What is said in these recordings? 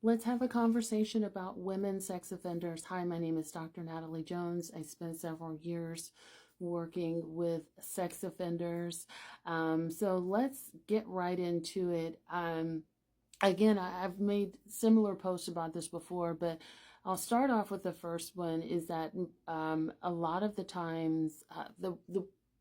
Let's have a conversation about women sex offenders. Hi, my name is Dr. Natalie Jones. I spent several years working with sex offenders. So let's get right into it. Again, I've made similar posts about this before, but I'll start off with the first one is that a lot of the times the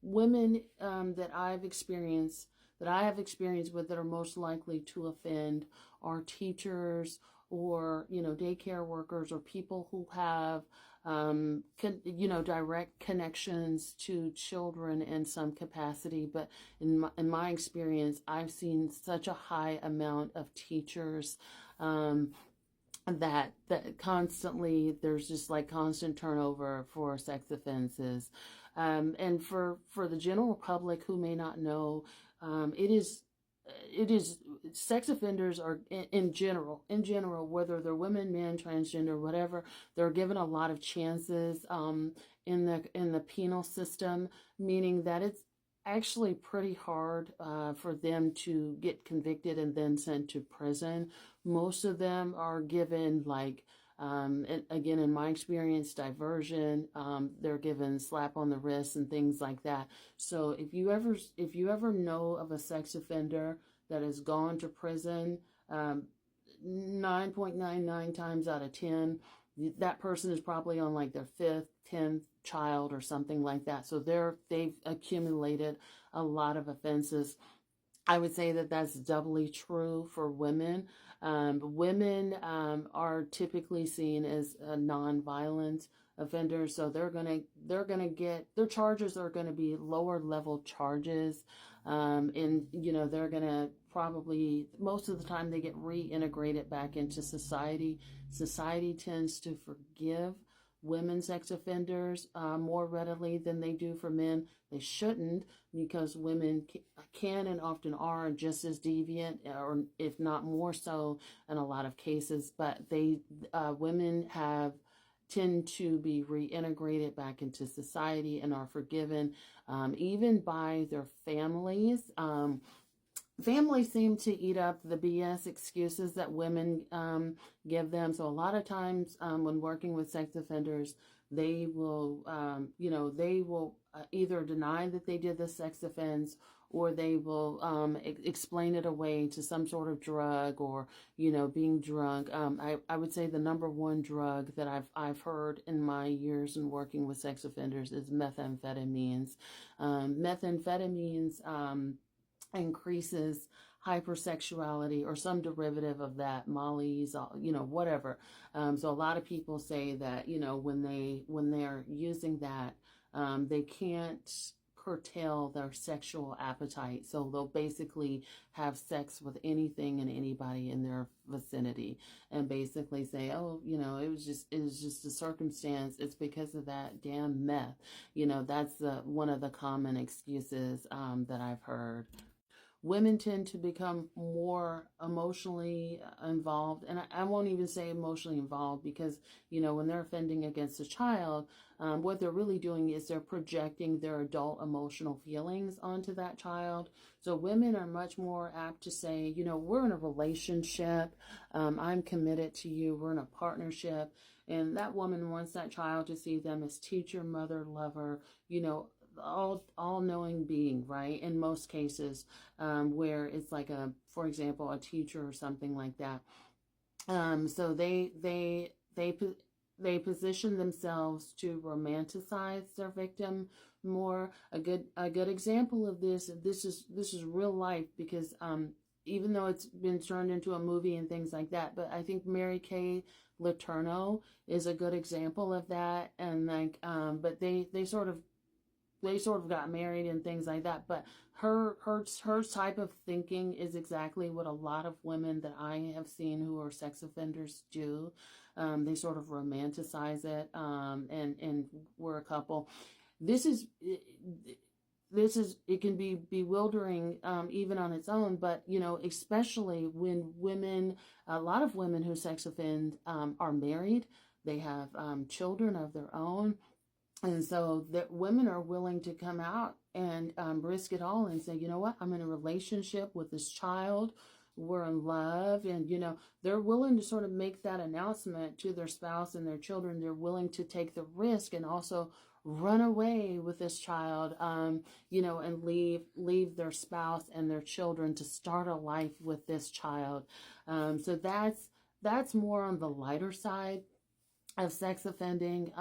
women that I have experienced with that are most likely to offend are teachers or daycare workers or people who have direct connections to children in some capacity. But in my experience, I've seen such a high amount of teachers that constantly there's just like constant turnover for sex offenses, and for the general public who may not know, it is sex offenders are in general, whether they're women, men, transgender, whatever, they're given a lot of chances in the penal system, meaning that it's actually pretty hard for them to get convicted and then sent to prison. Most of them are given like and again, in my experience, diversion. They're given slap on the wrist and things like that. So if you ever know of a sex offender that has gone to prison, 9.99 times out of 10, that person is probably on like their fifth, 10th child or something like that. So they've accumulated a lot of offenses. I would say that that's doubly true for women. Women are typically seen as non-violent offenders, so they're gonna get their charges are gonna be lower level charges, and they're gonna probably most of the time they get reintegrated back into society. Society tends to forgive women sex offenders more readily than they do for men. They shouldn't, because women can and often are just as deviant, or if not more so in a lot of cases. But women have tend to be reintegrated back into society and are forgiven, even by their families. Families seem to eat up the BS excuses that women give them. So a lot of times when working with sex offenders, they will, either deny that they did the sex offense, or they will explain it away to some sort of drug, or being drunk. I would say the number one drug that I've heard in my years in working with sex offenders is methamphetamines. Methamphetamines increases hypersexuality or some derivative of that, molly's, whatever. So a lot of people say that when they're using that, they can't curtail their sexual appetite, so they'll basically have sex with anything and anybody in their vicinity, and basically say, oh, it was just a circumstance, it's because of that damn meth. That's one of the common excuses that I've heard. Women tend to become more emotionally involved, and I won't even say emotionally involved, because when they're offending against a child, what they're really doing is they're projecting their adult emotional feelings onto that child. So women are much more apt to say, we're in a relationship, I'm committed to you, we're in a partnership, and that woman wants that child to see them as teacher, mother, lover, all knowing being, right? In most cases, where it's like for example, a teacher or something like that. So they position themselves to romanticize their victim more. A good example of this is real life, because even though it's been turned into a movie and things like that, but I think Mary Kay Letourneau is a good example of that. And like but they sort of got married and things like that. But her type of thinking is exactly what a lot of women that I have seen who are sex offenders do. They sort of romanticize it, and we're a couple. This is it can be bewildering, even on its own, but especially when a lot of women who sex offend are married, they have children of their own, and so that women are willing to come out and risk it all and say, you know what, I'm in a relationship with this child. we're in love, and they're willing to sort of make that announcement to their spouse and their children. They're willing to take the risk and also run away with this child, and leave their spouse and their children to start a life with this child. So that's more on the lighter side of sex offending.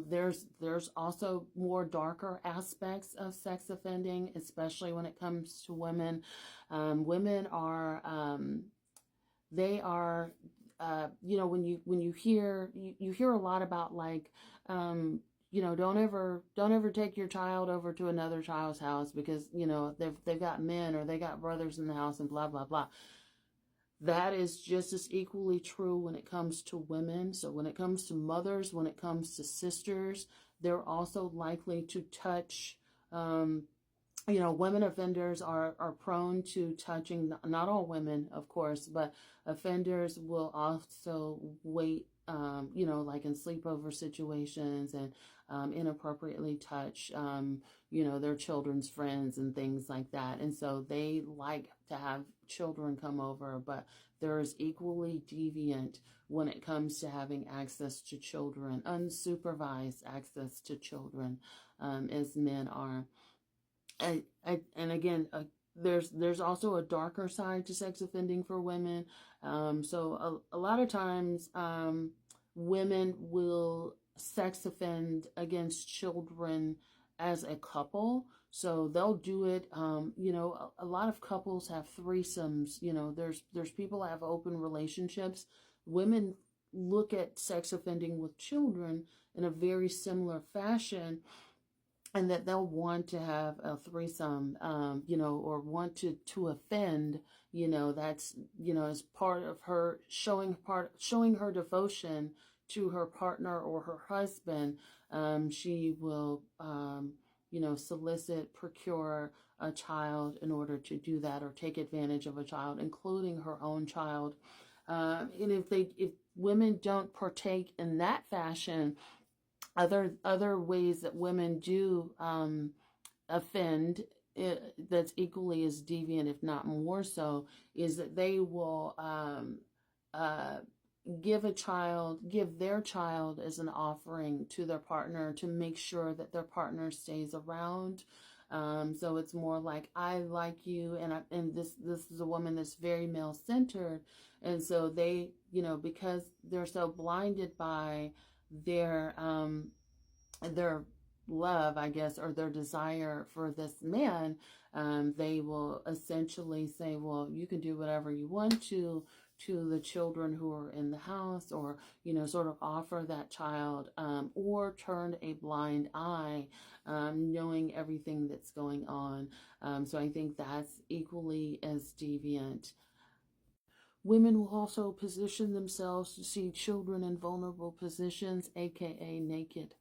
There's also more darker aspects of sex offending, especially when it comes to women. Women are they are when you hear you hear a lot about like don't ever take your child over to another child's house because they've got men or they got brothers in the house and blah blah blah. That is just as equally true when it comes to women. So when it comes to mothers, when it comes to sisters, they're also likely to touch. Women offenders are prone to touching, not all women, of course, but offenders will also wait, like in sleepover situations and inappropriately touch, their children's friends and things like that. And so they like to have children come over, but they're as equally deviant when it comes to having access to children, unsupervised access to children, as men are. And again, there's also a darker side to sex offending for women. So a lot of times, women will sex offend against children as a couple. So they'll do it. A lot of couples have threesomes. There's people that have open relationships. Women look at sex offending with children in a very similar fashion, and that they'll want to have a threesome, or want to offend, that's, as part of her showing her devotion to her partner or her husband. She will, solicit, procure a child in order to do that, or take advantage of a child, including her own child. And if women don't partake in that fashion, other ways that women do offend, that's equally as deviant, if not more so, is that they will give their child as an offering to their partner to make sure that their partner stays around. So it's more like, I like you, and this is a woman that's very male centered, and so they, because they're so blinded by their love, I guess, or their desire for this man, they will essentially say, well, you can do whatever you want to the children who are in the house, or sort of offer that child, or turn a blind eye, knowing everything that's going on. So I think that's equally as deviant. Women will also position themselves to see children in vulnerable positions, aka naked.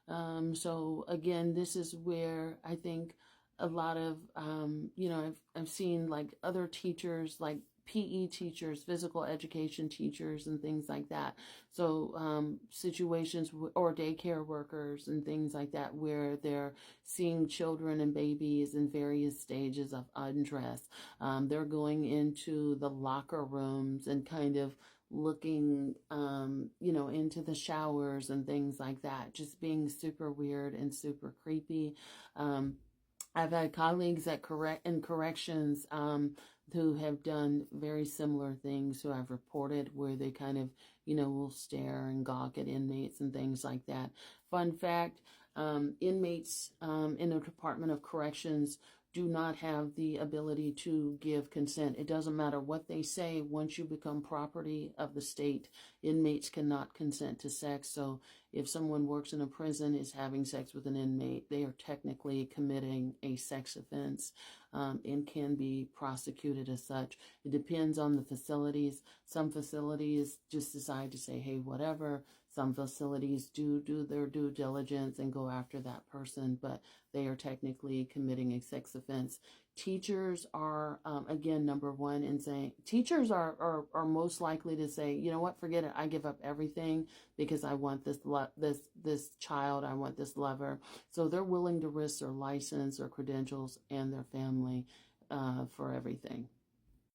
So again, this is where I think a lot of, I've seen like other teachers, like PE teachers, physical education teachers, and things like that. So situations or daycare workers and things like that, where they're seeing children and babies in various stages of undress. They're going into the locker rooms and kind of looking, into the showers and things like that, just being super weird and super creepy. I've had colleagues at corrections, who have done very similar things, who I've reported, where they kind of, will stare and gawk at inmates and things like that. Fun fact, inmates in the Department of Corrections do not have the ability to give consent. It doesn't matter what they say. Once you become property of the state, inmates cannot consent to sex. So if someone works in a prison, is having sex with an inmate, they are technically committing a sex offense, and can be prosecuted as such. It depends on the facilities. Some facilities just decide to say, hey, whatever. Some facilities do their due diligence and go after that person, but they are technically committing a sex offense. Teachers are, again, number one in saying, teachers are most likely to say, you know what, forget it. I give up everything because I want this child. I want this lover. So they're willing to risk their license or credentials and their family for everything.